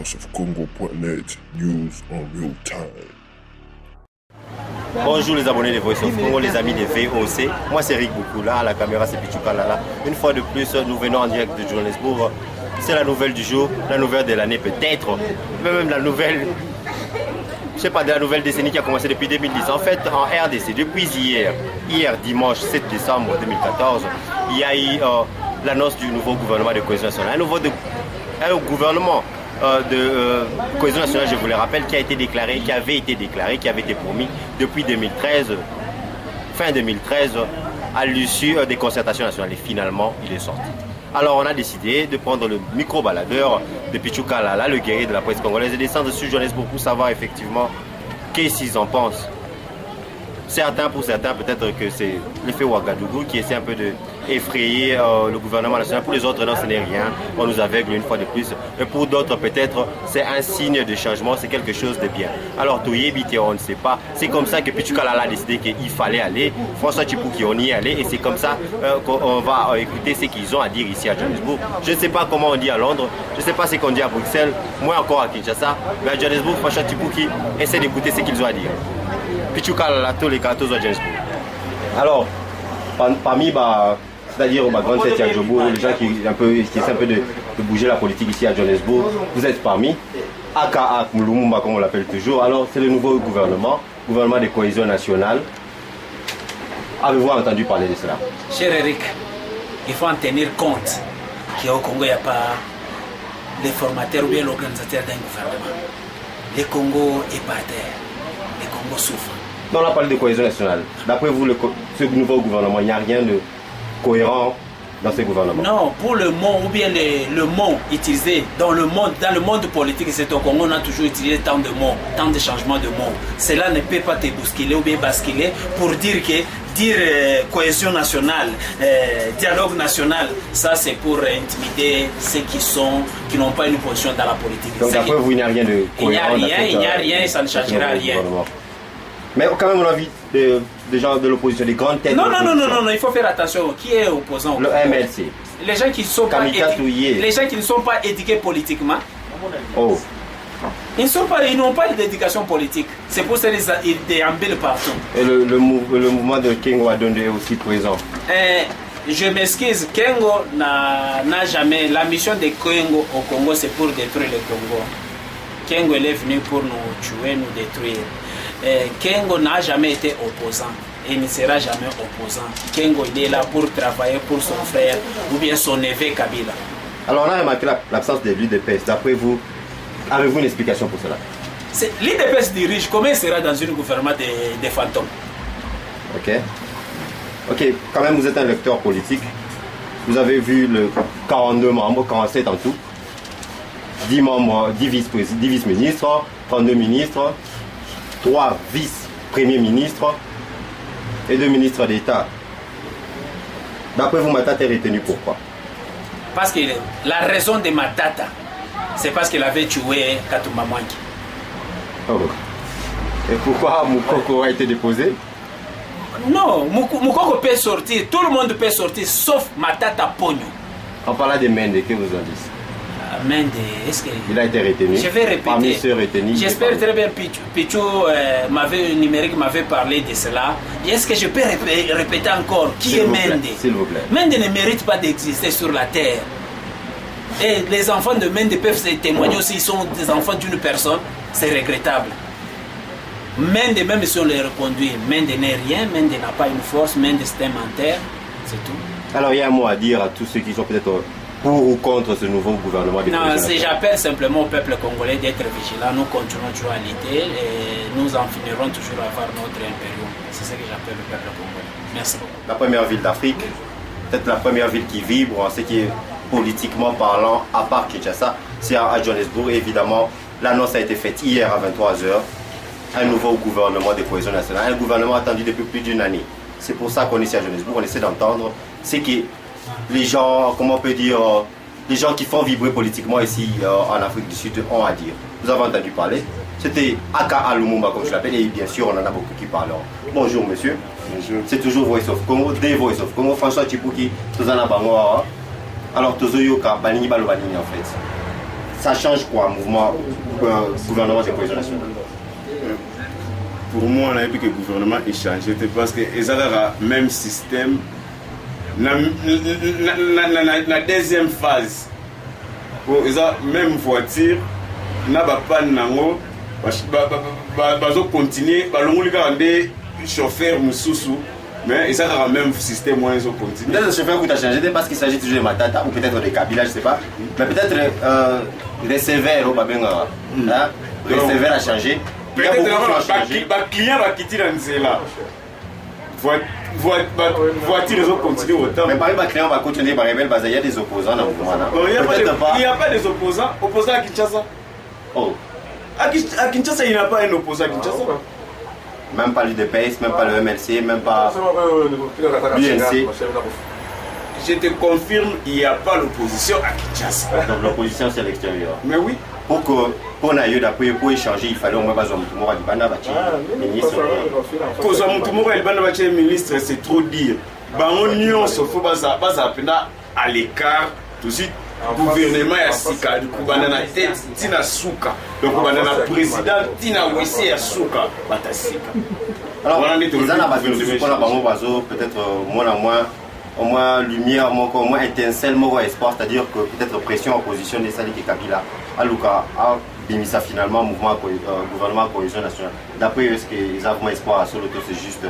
voiceofcongo.net, news en real time. Bonjour les abonnés de Voice of Congo, les amis des VOC. Moi c'est Rick Boukoula, à la caméra c'est Pichu Kalala. Une fois de plus, nous venons en direct de Johannesburg. C'est la nouvelle du jour, la nouvelle de l'année peut-être, même la nouvelle, je sais pas, de la nouvelle décennie qui a commencé depuis 2010. En fait, en RDC, depuis hier dimanche 7 décembre 2014, il y a eu l'annonce du nouveau gouvernement de cohésion nationale. Un gouvernement de cohésion nationale, je vous le rappelle, qui avait été déclaré, qui avait été promis depuis 2013, fin 2013, à l'issue des concertations nationales. Et finalement, il est sorti. Alors on a décidé de prendre le micro-baladeur de Pichu Kalala, le guerrier de la presse congolaise, et descendre sur Johannesburg pour savoir effectivement qu'est-ce qu'ils en pensent. Pour certains, peut-être que c'est l'effet Ouagadougou qui essaie un peu d'effrayer le gouvernement national. Pour les autres, non, ce n'est rien. On nous aveugle une fois de plus. Et pour d'autres, peut-être, c'est un signe de changement, c'est quelque chose de bien. Alors, Toyébité, on ne sait pas. C'est comme ça que Pichu Kalala a décidé qu'il fallait aller. François Tchipouki, on y est allé. Et c'est comme ça qu'on va écouter ce qu'ils ont à dire ici à Johannesburg. Je ne sais pas comment on dit à Londres. Je ne sais pas ce qu'on dit à Bruxelles. Moi encore à Kinshasa. Mais à Johannesburg, François Tchipouki essaie d'écouter ce qu'ils ont à dire. Pichu Kalala, tous les cartos à Johannesburg. Alors, parmi c'est-à-dire ma grande tête à Johannesburg, les gens qui essaient un peu de bouger la politique ici à Johannesburg, vous êtes parmi, aka Lumumba comme on l'appelle toujours. Alors c'est le nouveau gouvernement de cohésion nationale. Avez-vous entendu parler de cela? Cher Eric, il faut en tenir compte qu'au Congo, il n'y a pas les formateurs ou bien l'organisateur d'un gouvernement. Le Congo est par terre, le Congo souffre. Non, on a parlé de cohésion nationale. D'après vous, ce nouveau gouvernement, il n'y a rien de cohérent dans ce gouvernement? Non, pour le mot ou bien le mot utilisé dans le monde politique, c'est au Congo, on a toujours utilisé tant de mots, tant de changements de mots. Cela ne peut pas te bousculer ou bien basculer pour dire cohésion nationale, dialogue national, ça c'est pour intimider ceux qui n'ont pas une position dans la politique. Donc d'après vous, il n'y a rien de cohérent? Il n'y a rien et ça ne changera rien. Mais quand même, on a vu des gens de l'opposition, des grandes têtes. Non, il faut faire attention. Qui est opposant? Le MLC. Les gens qui ne sont pas éduqués politiquement. Oh. Ils n'ont pas d'éducation politique. C'est pour ça qu'ils déambulent partout. Et le mouvement de Kengo Adonde est aussi présent. Je m'excuse, Kengo n'a jamais. La mission de Kengo au Congo, c'est pour détruire le Congo. Kengo est venu pour nous tuer, nous détruire. Kengo n'a jamais été opposant et ne sera jamais opposant. Kengo il est là pour travailler pour son frère ou bien son neveu Kabila. Alors on a remarqué l'absence de l'UDPS. D'après vous, avez-vous une explication pour cela? L'UDPS dirige, comment il sera dans un gouvernement de fantômes? Ok, quand même vous êtes un lecteur politique. Vous avez vu le 42 membres, 47 en tout. 10 membres, 10 vice-ministres, 32 ministres, 3 vice-premiers ministres et 2 ministres d'État. D'après vous, Matata est retenu pourquoi? Parce que la raison de Matata, c'est parce qu'il avait tué Katumba Mwangi. Oh. Et pourquoi Moukoko a été déposé? Non, Moukoko peut sortir, tout le monde peut sortir, sauf Matata Pogno. En parlant de Mende, que vous en dites? Mende, est-ce que... Il a été retenu. Je vais répéter. Parmi ceux retenus. J'espère très bien, Pichu numérique m'avait parlé de cela. Est-ce que je peux répéter encore qui est Mende? S'il vous plaît. Mende ne mérite pas d'exister sur la terre. Et les enfants de Mende peuvent se témoigner aussi, ils sont des enfants d'une personne, c'est regrettable. Mende, même si on les reconduit, Mende n'est rien, Mende n'a pas une force, Mende c'est un menteur, c'est tout. Alors il y a un mot à dire à tous ceux qui sont peut-être pour ou contre ce nouveau gouvernement de Non, j'appelle simplement au peuple congolais d'être vigilant. Nous continuons toujours à lutter et nous en finirons toujours à avoir notre impérium. C'est ce que j'appelle le peuple congolais. Merci beaucoup. La première ville d'Afrique, peut-être la première ville qui vibre en ce qui est politiquement parlant, à part Kinshasa, c'est à Johannesburg. Et évidemment, l'annonce a été faite hier à 23h. Un nouveau gouvernement de cohésion nationale, un gouvernement attendu depuis plus d'une année. C'est pour ça qu'on est ici à Johannesburg, on essaie d'entendre ce que les gens, comment on peut dire, les gens qui font vibrer politiquement ici en Afrique du Sud ont à dire. Vous avez entendu parler. C'était Aka Lumumba comme je l'appelle et bien sûr on en a beaucoup qui parlent. Bonjour monsieur. Bonjour. C'est toujours Voice of Congo, des Voice of Congo, François Tchipouki, Tozana Bangoa. Alors Tozoyoka, Banini Balobanini en fait. ça change quoi, mouvement, gouvernement de cohésion nationale? Pour moi, on a vu que le gouvernement est changé parce que ils ont le même système. La deuxième phase, ils ont la même voiture, ils n'ont pas de nango, ils vont continuer, ils vont garder chauffeur Moussoussou, mais ils ont le même système, ils vont continuer. Peut-être le chauffeur qui a changé parce qu'il s'agit toujours de Matata ou peut-être de Kabila, je ne sais pas, mais peut-être le sévère, le sévère a changé. Peut-être que le client va quitter la Nzela. Voiture, ils ont continué autant. Mais par exemple, le client va continuer par rebelle, il y a des opposants dans le mouvement. Il n'y a pas des opposants. Opposants à Kinshasa. Oh. À Kinshasa, il n'y a pas un opposant à Kinshasa. Même pas l'UDPS, même pas le MLC, même pas l'UNC. Je te confirme, il n'y a pas l'opposition à Kinshasa. Donc l'opposition, c'est l'extérieur. Mais oui. Pour échanger, il fallait au moins baser Moutoumora du Banda ministre. Cause Moutoumora du Banda ministre, c'est trop dire. Union, il faut baser à l'écart. Tout de suite, gouvernement ya sika, du coup, banana tête, tina souka. Donc, banana président, tina wisi ya souka, bata sika. Alors, les gens peut-être au moins lumière, au moins étincelle, au moins espoir, c'est-à-dire que peut-être pression opposition des Sali et Kabila, Alouka, a Bimisa finalement, mouvement gouvernement cohésion nationale. D'après eux, est-ce qu'ils ont vraiment espoir à ce que c'est juste.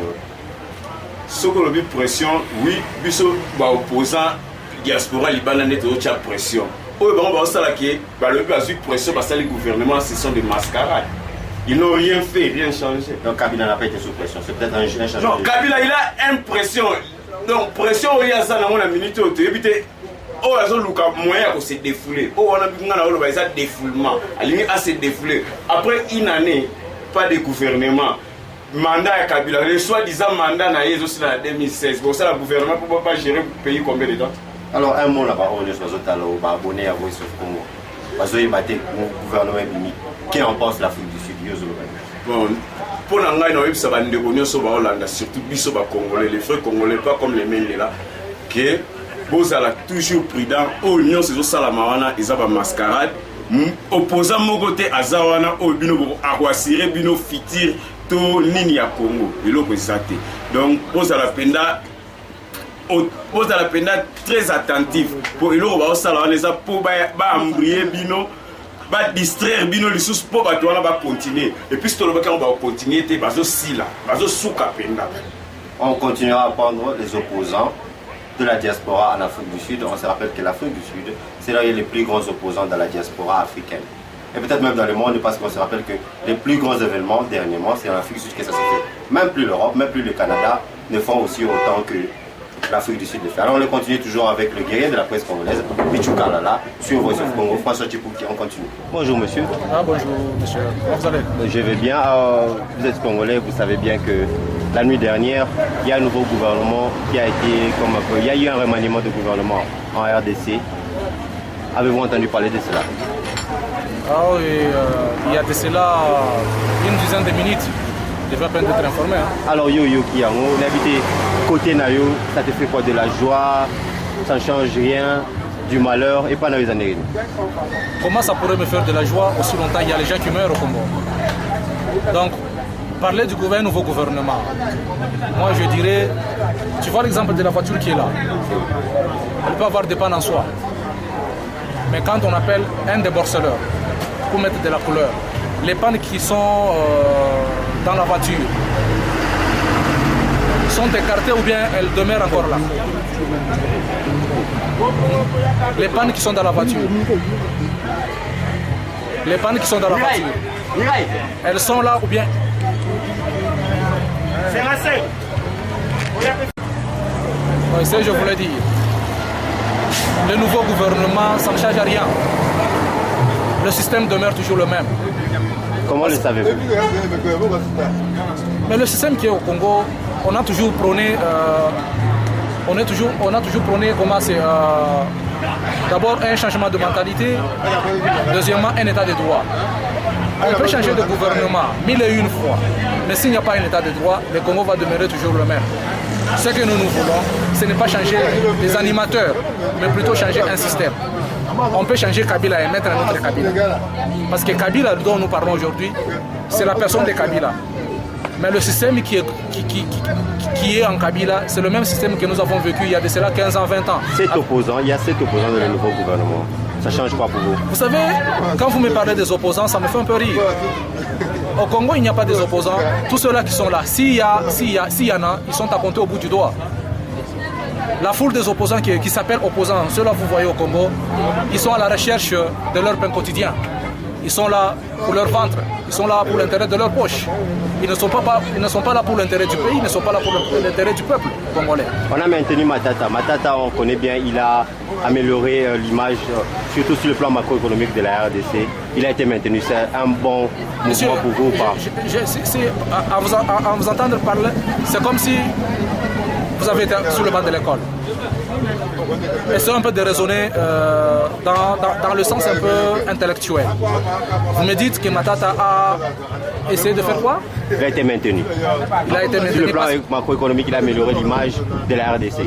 Ce qu'on a vu pression, oui, biso opposant diaspora libanais net autre pression. Oh bon bah ça là qui le but a eu pression parce que les gouvernements ce sont des mascarades. Ils n'ont rien fait, rien changé. Donc Kabila n'a pas été sous pression, c'est peut-être un changement. Non, Kabila il a une pression. Donc pression il y a ça dans la minute où tu éviter oh ils ont le moyen de se défouler. Oh on a vu qu'on a ça défoulement. À limite à se défouler. Après une année pas de gouvernement. Mandat à Kabila, le soi-disant mandat n'a eu aussi en 2016. Pour ça, le gouvernement ne peut pas gérer le pays combien de temps? Alors, un mot là-bas, on est sur les abonnés à Voice of Congo. Parce qu'il y a un gouvernement qui en pense l'Afrique du Sud. Bon, pour nous, on a surtout les Congolais, les frères Congolais, pas comme les mêmes là, que vous allez toujours prudent. Oh, nous, c'est ça la marana, ils ont mascarade. Opposant mon côté à Zawana, oh, bino aguasire, bino fitir. Nini ya Congo, donc vous allez la peine très attentif pour il aura ça là les pour embryer bino ba distraire bino les sous pour ba continuer et puis on va continuer te bazo sila bazo souka penda. On continuera à prendre les opposants de la diaspora en Afrique du Sud. On se rappelle que l'Afrique du Sud, c'est là où il y a les plus grands opposants dans la diaspora africaine. Et peut-être même dans le monde, parce qu'on se rappelle que les plus grands événements dernièrement, c'est en Afrique du Sud que ça se fait. Même plus l'Europe, même plus le Canada ne font aussi autant que l'Afrique du Sud le fait. Alors on le continue toujours avec le guerrier de la presse congolaise, Pichu Kalala, sur Voice of Congo, François Tchipouki, on continue. Bonjour monsieur. Ah bonjour monsieur, comment vous allez? Je vais bien, vous êtes congolais, vous savez bien que la nuit dernière, il y a un nouveau gouvernement qui a été comme un peu, il y a eu un remaniement de gouvernement en RDC. Avez-vous entendu parler de cela? Ah oui, il y a de cela une dizaine de minutes. Je vais à peine d'être informé. Alors Yo Kiyango, l'habité côté Nayo, ça te fait quoi? De la joie, ça ne change rien, du malheur et pas dans les années. Comment ça pourrait me faire de la joie aussi longtemps il y a les gens qui meurent au Congo? Donc, parler du nouveau gouvernement, moi je dirais, tu vois l'exemple de la voiture qui est là, elle peut avoir des pannes en soi. Mais quand on appelle un déborceleur pour mettre de la couleur, les pannes qui sont dans la voiture sont écartées ou bien elles demeurent encore là. Les pannes qui sont dans la voiture, elles sont là ou bien... Oui, c'est ce que je voulais dire. Le nouveau gouvernement, ça ne change rien. Le système demeure toujours le même. Comment le savez-vous? Mais le système qui est au Congo, on a toujours prôné, comment c'est d'abord un changement de mentalité, deuxièmement un état de droit. On peut changer de gouvernement 1001 fois, mais s'il n'y a pas un état de droit, le Congo va demeurer toujours le même. Ce que nous voulons, ce n'est pas changer les animateurs, mais plutôt changer un système. On peut changer Kabila et mettre un autre Kabila. Parce que Kabila dont nous parlons aujourd'hui, c'est la personne de Kabila. Mais le système qui est en Kabila, c'est le même système que nous avons vécu il y a de cela 15 ans, 20 ans. Il y a 7 opposants dans le nouveau gouvernement. Ça change quoi pour vous? Vous savez, quand vous me parlez des opposants, ça me fait un peu rire. Au Congo, il n'y a pas des opposants. Tous ceux-là qui sont là, s'il y en a, ils sont à compter au bout du doigt. La foule des opposants qui s'appellent opposants, ceux-là vous voyez au Congo, ils sont à la recherche de leur pain quotidien. Ils sont là pour leur ventre, ils sont là pour l'intérêt de leur poche. Ils ne sont pas là pour l'intérêt du pays, ils ne sont pas là pour l'intérêt du peuple congolais. On a maintenu Matata. Matata, on connaît bien, il a amélioré l'image, surtout sur le plan macroéconomique de la RDC. Il a été maintenu. C'est un bon mouvement pour vous ou pas? À vous entendre parler, c'est comme si vous avez été sur le banc de l'école. Essayez un peu de raisonner dans le sens un peu intellectuel. Vous me dites que Matata a essayé de faire quoi? Il a été maintenu. Il a été maintenu. Sur le plan macroéconomique, il a amélioré l'image de la RDC.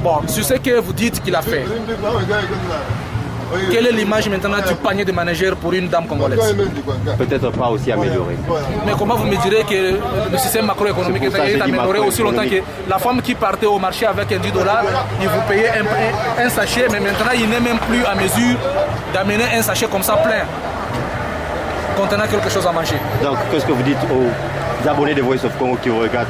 Bon, sur ce que vous dites qu'il a fait, quelle est l'image maintenant du panier de manager pour une dame congolaise? Peut-être pas aussi amélioré. Mais comment vous me direz que le système macroéconomique est amélioré aussi longtemps que la femme qui partait au marché avec un $10, il vous payait un sachet, mais maintenant il n'est même plus à mesure d'amener un sachet comme ça plein, contenant quelque chose à manger. Donc, qu'est-ce que vous dites aux abonnés de Voice of Congo qui vous regardent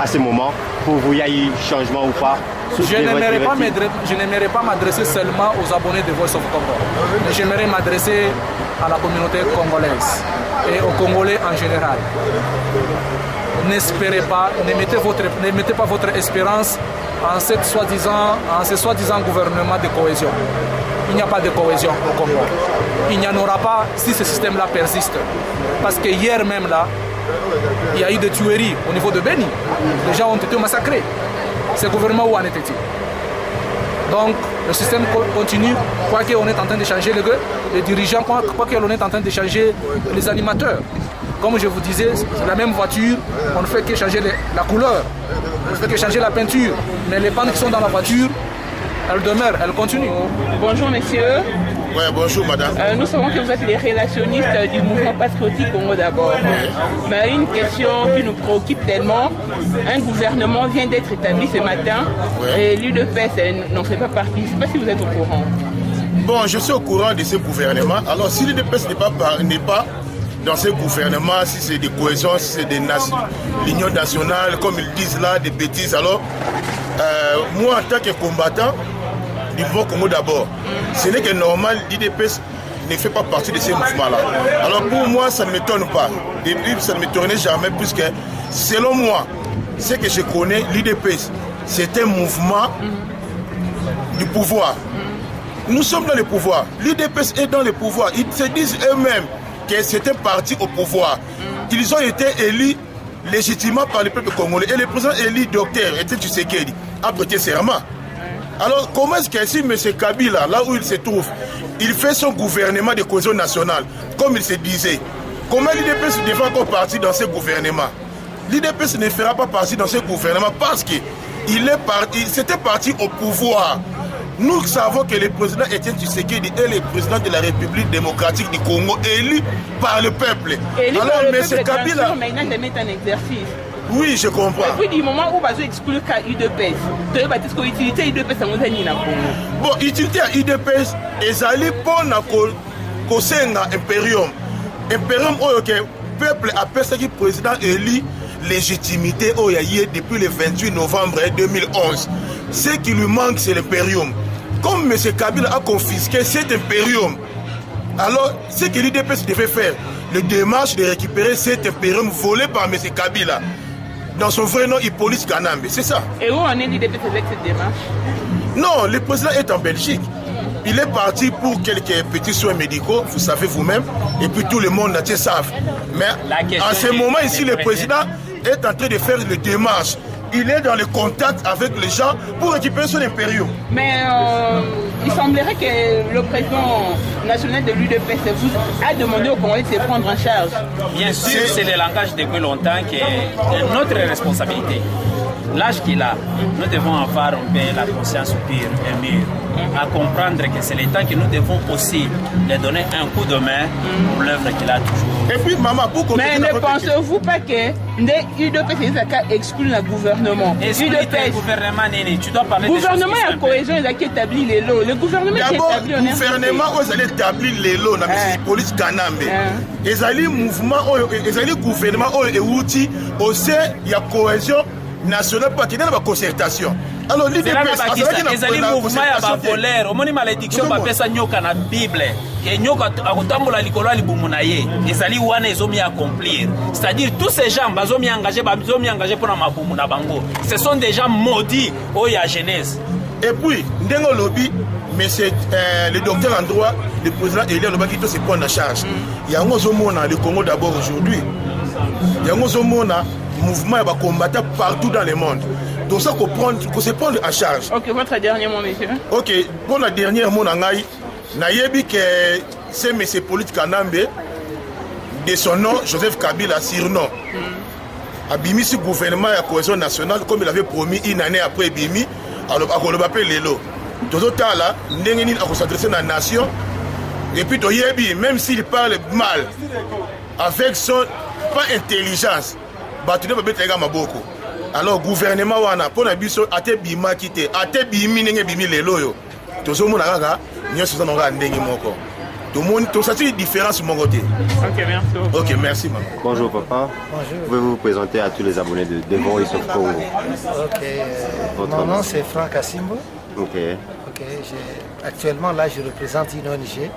à ce moment? Pour vous, il y a eu changement ou pas? Je n'aimerais pas m'adresser seulement aux abonnés de Voice of Congo. J'aimerais m'adresser à la communauté congolaise et aux Congolais en général. N'espérez pas, ne mettez pas votre espérance en ce soi-disant gouvernement de cohésion. Il n'y a pas de cohésion au Congo. Il n'y en aura pas si ce système-là persiste. Parce que hier même là, il y a eu des tueries au niveau de Beni. Les gens ont été massacrés. Ce gouvernement, où en était-il? Donc, le système continue, quoi qu'on est en train de changer les dirigeants, quoi qu'on est en train de changer les animateurs. Comme je vous disais, c'est la même voiture, on ne fait que changer la couleur, on ne fait que changer la peinture. Mais les pannes qui sont dans la voiture, elles demeurent, elles continuent. Bonjour messieurs. Oui, bonjour madame. Nous savons que vous êtes les relationnistes du mouvement patriotique Congo d'abord. Mais une question qui nous préoccupe tellement, un gouvernement vient d'être établi ce matin et l'UDPS n'en fait pas partie. Je ne sais pas si vous êtes au courant. Bon, je suis au courant de ce gouvernement. Alors si l'UDPS n'est pas dans ce gouvernement, si c'est des cohésions, si c'est l'union nationale, comme ils disent là, des bêtises, alors moi en tant que combattant du mouvement Congo d'abord, ce n'est que normal, l'UDPS ne fait pas partie de ces mouvements-là. Alors pour moi, ça ne m'étonne pas. Et puis ça ne m'étonnait jamais, puisque selon moi, ce que je connais, l'UDPS, c'est un mouvement du pouvoir. Nous sommes dans le pouvoir. L'UDPS est dans le pouvoir. Ils se disent eux-mêmes que c'est un parti au pouvoir. Ils ont été élus légitimement par le peuple congolais. Et le président élu, docteur Étienne Tshisekedi, a prêté serment. Alors, comment est-ce que si M. Kabila, là où il se trouve, il fait son gouvernement de cohésion nationale, comme il se disait, comment l'UDPS ne fera pas partie dans ce gouvernement? L'UDPS ne fera pas partie dans ce gouvernement parce qu'il c'était parti au pouvoir. Nous savons que le président Étienne Tshisekedi est le président de la République démocratique du Congo, élu par le peuple. Élu alors, par le M. peuple, Kabila... mais il n'a jamais été un exercice. Oui, je comprends. Et puis du moment où on exclut l'UDPS, tu as dit que l'utilité de l'UDPS est en Congo. Bon, l'utilité de l'UDPS est allée pour Kosenga Imperium. Imperium, le peuple appelle ça qui président élu légitimité depuis le 28 novembre 2011. Ce qui lui manque, c'est l'impérium. Comme M. Kabila a confisqué cet impérium, alors ce que l'UDPS devait faire, le démarche de récupérer cet impérium volé par M. Kabila, dans son vrai nom, Hippolyte Kanambe, c'est ça. Et où en est l'UDPS avec cette démarche? Non, le président est en Belgique. Il est parti pour quelques petits soins médicaux, vous savez vous-même, et puis tout le monde entier savent. Mais en ce moment ici, le président est en train de faire les démarches. Il est dans le contact avec les gens pour récupérer son impérium. Mais il semblerait que le président national de l'UDPS a demandé aux Congolais de se prendre en charge. Bien sûr, c'est le langage depuis longtemps qui est notre responsabilité. l'âge qu'il a, nous devons avoir un peu la conscience pure et mûre, à comprendre que c'est le temps que nous devons aussi lui donner un coup de main pour l'œuvre qu'il a toujours. Et puis, maman, pour mais ne pensez-vous pas que l'UDPS exclut le gouvernement? Le gouvernement, tu dois parler de gouvernement et la cohésion, il a établi les lois. Le gouvernement qui établit le gouvernement, ils allaient établir les lois dans la police Kanambe. Ils allaient mouvement, ils allaient gouvernement, et outils, aussi, il y a cohésion nationale, pas qu'il y a une concertation. Alors, l'UDPS, ils allaient mouvement, il y a des voleurs. Au moins, malédiction, il y a nyoka na Bible. Que nyoka akotambola likolo ali bumunaye. Ils allaient wana ils ont mis à accomplir. C'est-à-dire tous ces gens, ils ont mis engagé pour la mabumu na bango. Ce sont des gens maudits au ya Genèse. Et puis, ndengo lobby, mais c'est le docteur en droit, le président Elia Lobaki, tout se prend en charge. Il y a un Zomona, le Congo d'abord aujourd'hui. Il y a un Zomona, mouvement et combattant partout dans le monde. Donc ça qu'on se prendre en charge. Ok, votre dernier mot, monsieur. Ok, pour la dernière mot, Nayebi que c'est M. Polit Kanambe, de son nom, Joseph Kabila, surnom. Abimi ce gouvernement et la cohésion nationale, comme il avait promis une année après Bimi, alors on le appelle Lelo. Tout le temps là, Ndengeni a s'adresser à la nation. Et puis Toyebi, même s'il parle mal, avec son pas intelligence, tu ne peux pas être beaucoup. Alors gouvernement wana pour na biso ate bima kite ate bimi nenge bimi lelo yo tozo mona kaka nyoso za nga ndenge moko tout monde tout ça c'est différence mon côté. OK, merci. OK, merci maman. Bonjour papa. Bonjour. Pouvez-vous vous présenter à tous les abonnés de Voice of Congo? OK. Mon nom c'est Franck Asimbo. OK. Actuellement là je représente une ONG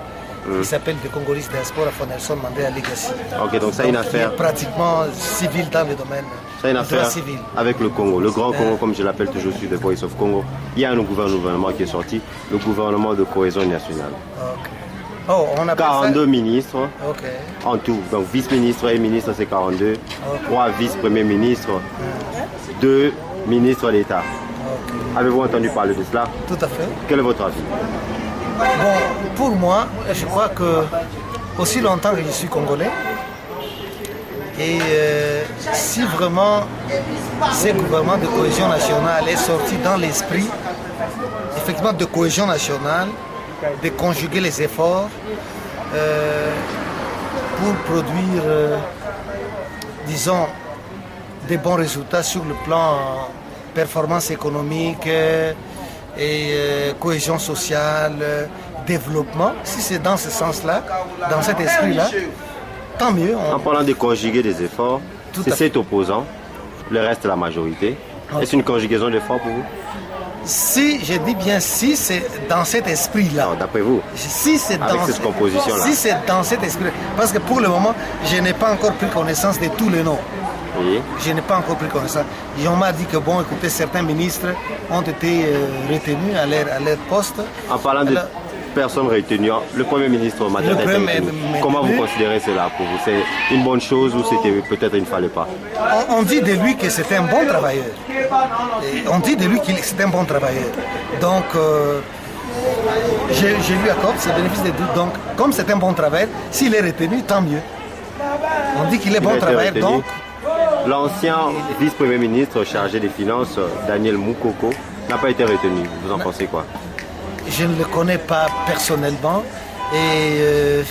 qui s'appelle The Congolese Diaspora for Nelson Mandela Legacy. OK, donc ça une affaire pratiquement civile dans le domaine. C'est une affaire avec le Congo, le grand Congo comme je l'appelle toujours sur The Voice of Congo. Il y a un gouvernement qui est sorti, le gouvernement de cohésion nationale. Okay. Oh, on a 42 ministres okay. En tout, donc vice-ministre et ministre c'est 42, 3 vice-premiers ministres, 2 ministres d'État. Okay. Avez-vous entendu parler de cela? Tout à fait. Quel est votre avis? Bon, pour moi, je crois que aussi longtemps que je suis congolais, et si vraiment ce gouvernement de cohésion nationale est sorti dans l'esprit, effectivement, de cohésion nationale, de conjuguer les efforts pour produire, disons, des bons résultats sur le plan performance économique et cohésion sociale, développement, si c'est dans ce sens-là, dans cet esprit-là, tant mieux. En parlant de conjuguer des efforts, c'est 7 opposants, le reste la majorité. Okay. Est-ce une conjugaison d'efforts pour vous? Si, je dis bien si, c'est dans cet esprit-là. D'après vous? Si c'est avec cette composition-là. Si c'est dans cet esprit-là. Parce que pour le moment, je n'ai pas encore pris connaissance de tous les noms. Oui. Je n'ai pas encore pris connaissance. Et on m'a dit que, bon, écoutez, certains ministres ont été retenus à leur poste. En parlant de personnes retenues, le Premier ministre Matata été retenu. Comment vous considérez cela pour vous? C'est une bonne chose ou c'était peut-être il ne fallait pas? On dit de lui que c'est un bon travailleur. Et on dit de lui qu'il c'est un bon travailleur. Donc, je lui accorde ce bénéfice de doute. Donc, comme c'est un bon travailleur, s'il est retenu, tant mieux. On dit qu'il est bon travailleur, donc... L'ancien vice-premier ministre chargé des Finances, Daniel Moukoko, n'a pas été retenu. Vous en pensez quoi? Je ne le connais pas personnellement et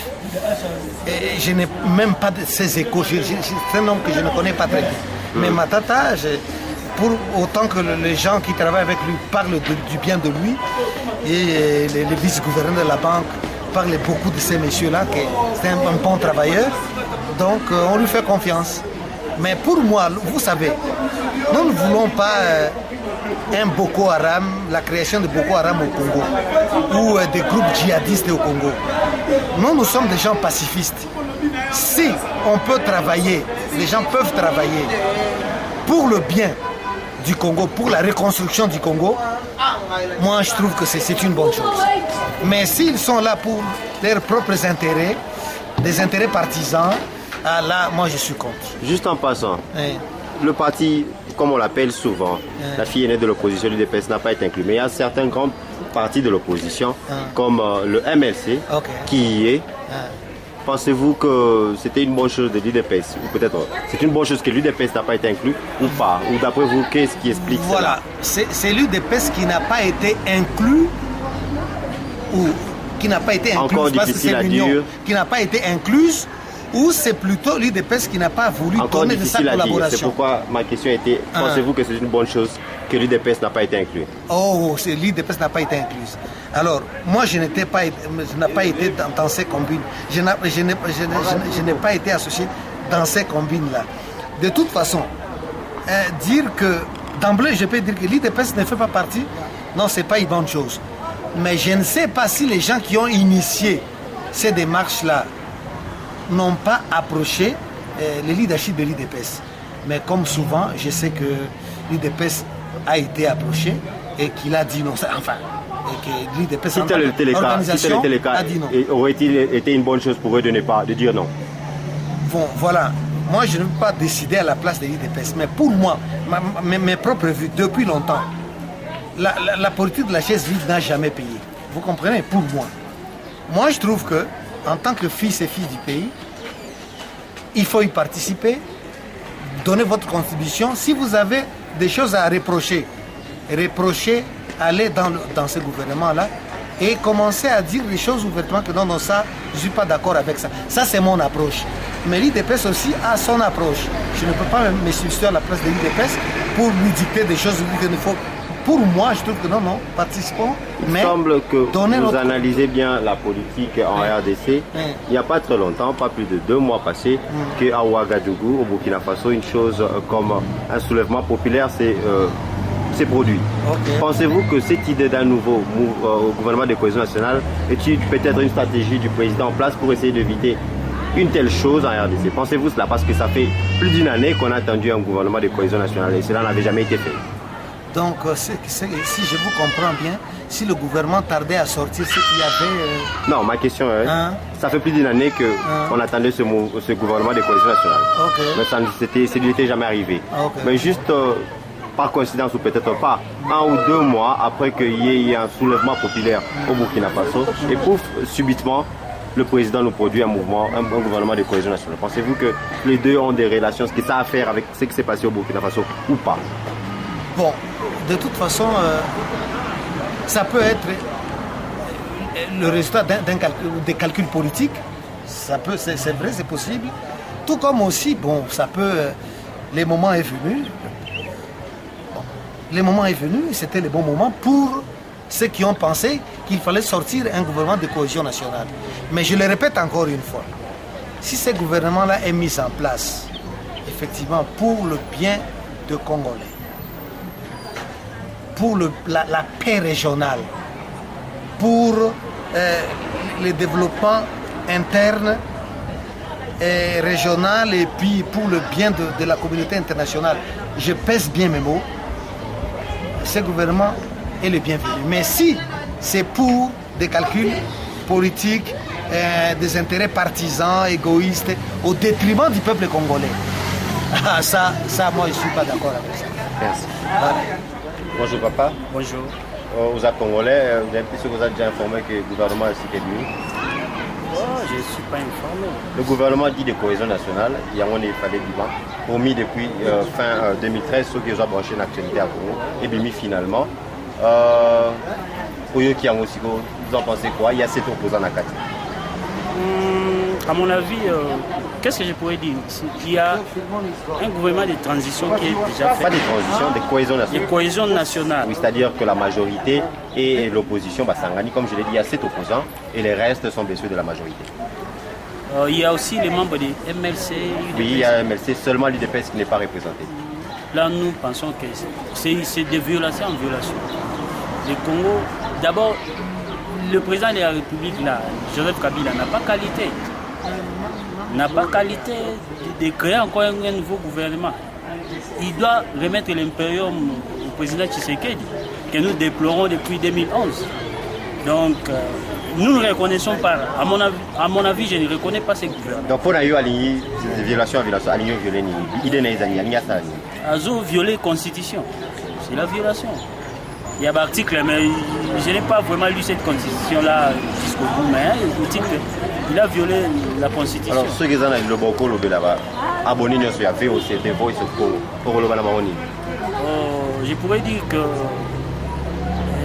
je n'ai même pas de ses échos. C'est un homme que je ne connais pas très bien. Mais Matata, pour autant que les gens qui travaillent avec lui parlent du bien de lui, et les vice-gouverneurs de la banque parlent beaucoup de ces messieurs-là, que c'est un bon travailleur, donc on lui fait confiance. Mais pour moi, vous savez, nous ne voulons pas un Boko Haram, la création de Boko Haram au Congo, ou des groupes djihadistes au Congo. Nous sommes des gens pacifistes. Si on peut travailler, les gens peuvent travailler pour le bien du Congo, pour la reconstruction du Congo, moi je trouve que c'est une bonne chose. Mais s'ils sont là pour leurs propres intérêts, des intérêts partisans, ah là, moi je suis contre. Juste en passant, le parti, comme on l'appelle souvent, la fille aînée de l'opposition, l'UDPS n'a pas été inclus. Mais il y a certains grands partis de l'opposition, comme le MLC, qui y est. pensez-vous que c'était une bonne chose de l'UDPS? Ou peut-être c'est une bonne chose que l'UDPS n'a pas été inclus ou pas? Ou d'après vous, qu'est-ce qui explique cela? Voilà, c'est l'UDPS qui n'a pas été inclus ou qui n'a pas été inclus. Encore difficile à dire. Qui n'a pas été incluse, ou c'est plutôt l'UDPS qui n'a pas voulu donner de sa collaboration. C'est pourquoi ma question était, pensez-vous que c'est une bonne chose que l'UDPS n'a pas été inclus? Oh, l'UDPS n'a pas été incluse. Alors, moi, je n'ai pas été dans ces combines. Je n'ai pas été associé dans ces combines-là. De toute façon, dire que, d'emblée, je peux dire que l'UDPS ne fait pas partie, non, ce n'est pas une bonne chose. Mais je ne sais pas si les gens qui ont initié ces démarches-là n'ont pas approché le leadership de l'UDPS. Mais comme souvent, je sais que l'UDPS a été approché et qu'il a dit non. Enfin, et que l'UDPS, si tel était le cas, a dit non. Aurait-il été une bonne chose pour eux de dire non? Bon, voilà. Moi, je ne veux pas décider à la place de l'UDPS. Mais pour moi, mes propres vues, depuis longtemps, la politique de la chaise vide n'a jamais payé. Vous comprenez? Pour moi. Moi, je trouve que, en tant que fils et filles du pays, il faut y participer, donner votre contribution. Si vous avez des choses à reprocher, allez dans ce gouvernement-là et commencer à dire les choses ouvertement que non, ça, je ne suis pas d'accord avec ça. Ça, c'est mon approche. Mais l'UDPS aussi a son approche. Je ne peux pas me substituer à la place de l'UDPS pour lui dicter des choses qu'il faut. Pour moi, je trouve que non, participons. Il semble que vous analysez bien la politique en RDC. Il n'y a pas très longtemps, pas plus de 2 mois passés, qu'à Ouagadougou, au Burkina Faso, une chose comme un soulèvement populaire s'est produit. Okay. Pensez-vous que cette idée d'un nouveau gouvernement de cohésion nationale est peut-être une stratégie du président en place pour essayer d'éviter une telle chose en RDC? Pensez-vous cela? Parce que ça fait plus d'1 année qu'on a attendu un gouvernement de cohésion nationale et cela n'avait jamais été fait. Donc, si je vous comprends bien, si le gouvernement tardait à sortir ce qu'il y avait... Non, ma question est, ça fait plus d'1 année qu'on attendait ce gouvernement de cohésion nationale. Okay. Mais ça n'était jamais arrivé. Okay. Mais juste, par coïncidence ou peut-être pas, 1 ou 2 mois après qu'il y ait un soulèvement populaire au Burkina Faso, et pouf, subitement, le président nous produit un gouvernement de cohésion nationale. Pensez-vous que les deux ont des relations, ce que ça a à faire avec ce qui s'est passé au Burkina Faso ou pas? Bon, de toute façon, ça peut être le résultat des calculs politiques. C'est vrai, c'est possible. Tout comme aussi, bon, ça peut... les moments est venu. Bon, les moments est venu, c'était le bon moment pour ceux qui ont pensé qu'il fallait sortir un gouvernement de cohésion nationale. Mais je le répète encore une fois, si ce gouvernement-là est mis en place, effectivement, pour le bien de Congolais, pour la paix régionale, pour le développement interne et régional et puis pour le bien de la communauté internationale. Je pèse bien mes mots. Ce gouvernement est le bienvenu. Mais si c'est pour des calculs politiques, des intérêts partisans, égoïstes, au détriment du peuple congolais, ça moi je ne suis pas d'accord avec ça. Merci. Voilà. Bonjour papa. Bonjour. Vous êtes congolais, vous avez déjà informé que le gouvernement est cité de lui? Je ne suis pas informé. Le gouvernement dit de cohésion nationale, il y a un effet promis depuis fin 2013, ceux qui ont branché une actualité à Congo, et bien finalement, vous en pensez quoi? Il y a 7 opposants à 4. À mon avis, qu'est-ce que je pourrais dire? Il y a un gouvernement de transition qui est déjà fait. Pas de transition, de cohésion nationale. De cohésion nationale. Oui, c'est-à-dire que la majorité et l'opposition, Sangani, comme je l'ai dit, il y a 7 opposants et les restes sont bien sûr de la majorité. Il y a aussi les membres du MLC. Oui, il y a MLC, seulement l'UDPS qui n'est pas représenté. Là, nous pensons que c'est de violation en violation. Le Congo, d'abord, le président de la République, là, Joseph Kabila, n'a pas qualité de créer encore un nouveau gouvernement. Il doit remettre l'impérium au président Tshisekedi, que nous déplorons depuis 2011. Donc, nous ne reconnaissons pas. À mon avis, je ne reconnais pas ce gouvernement. Donc, pour nous, aligner violation, aligner violer, Azo violer la Constitution. C'est la violation. Il y a un article, mais je n'ai pas vraiment lu cette constitution-là jusqu'au bout. Mais il dit qu'il a violé la constitution. Alors, ceux qui sont dans le Boko, abonnés sur la VOC, The Voice of Congo, pour le Banamoni. Je pourrais dire que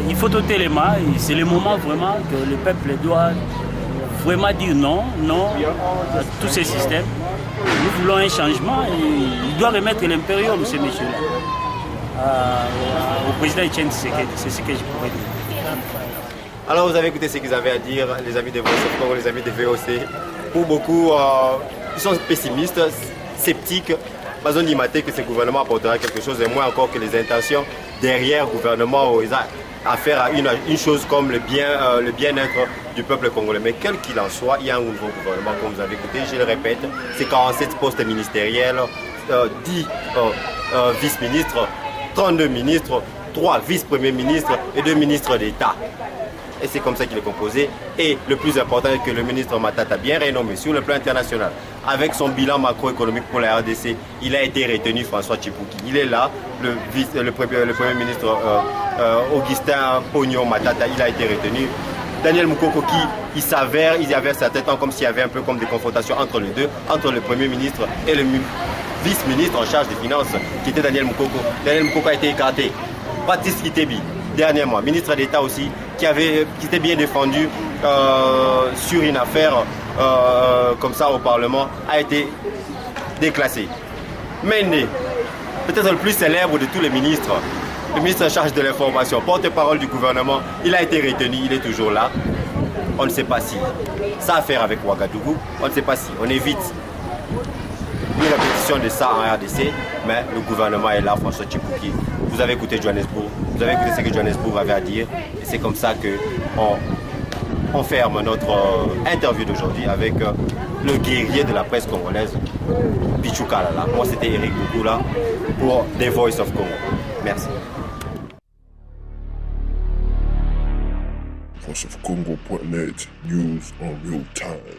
il faut ôter les mains. C'est le moment vraiment que le peuple doit vraiment dire non à tous ces systèmes. Nous voulons un changement et il doit remettre l'impérium, ce monsieur-là, au président Etienne Tshisekedi. C'est ce que je pourrais dire. Alors vous avez écouté ce qu'ils avaient à dire, les amis de Voice of Congo, les amis de VOC. Pour beaucoup, ils sont pessimistes, sceptiques. Ils ont dit que ce gouvernement apportera quelque chose, et moins encore que les intentions derrière le gouvernement à faire à une chose comme le bien-être du peuple congolais. Mais quel qu'il en soit, il y a un nouveau gouvernement, comme vous avez écouté, je le répète, c'est 47 postes ministériels, 10 vice-ministres, 32 ministres, 3 vice-premiers ministres et 2 ministres d'État. Et c'est comme ça qu'il est composé. Et le plus important est que le ministre Matata, bien renommé sur le plan international, avec son bilan macroéconomique pour la RDC, il a été retenu, François Tchibouki. Il est là, le premier ministre Augustin Pognon Matata, il a été retenu. Daniel Moukoko qui il s'avère, il y avait certains temps comme s'il y avait un peu comme des confrontations entre les deux, entre le premier ministre et le vice-ministre en charge des finances, qui était Daniel Moukoko. Daniel Moukoko a été écarté. Baptiste Kitebi, dernièrement, ministre d'État aussi, qui était bien défendu sur une affaire comme ça au Parlement, a été déclassé. Mende, peut-être le plus célèbre de tous les ministres, le ministre en charge de l'information, porte-parole du gouvernement, il a été retenu, il est toujours là. On ne sait pas si. Ça a faire avec Ouagadougou, on ne sait pas si. On évite une répétition de ça en RDC, mais le gouvernement est là, François Tchibouki. Vous avez écouté Johannesburg, vous avez écouté ce que Johannesburg avait à dire, et c'est comme ça qu'on ferme notre interview d'aujourd'hui avec le guerrier de la presse congolaise, Pichu Kalala. Moi, c'était Eric Boukoula pour The Voice of Congo. Merci. VoiceOfCongo.net, news on real time.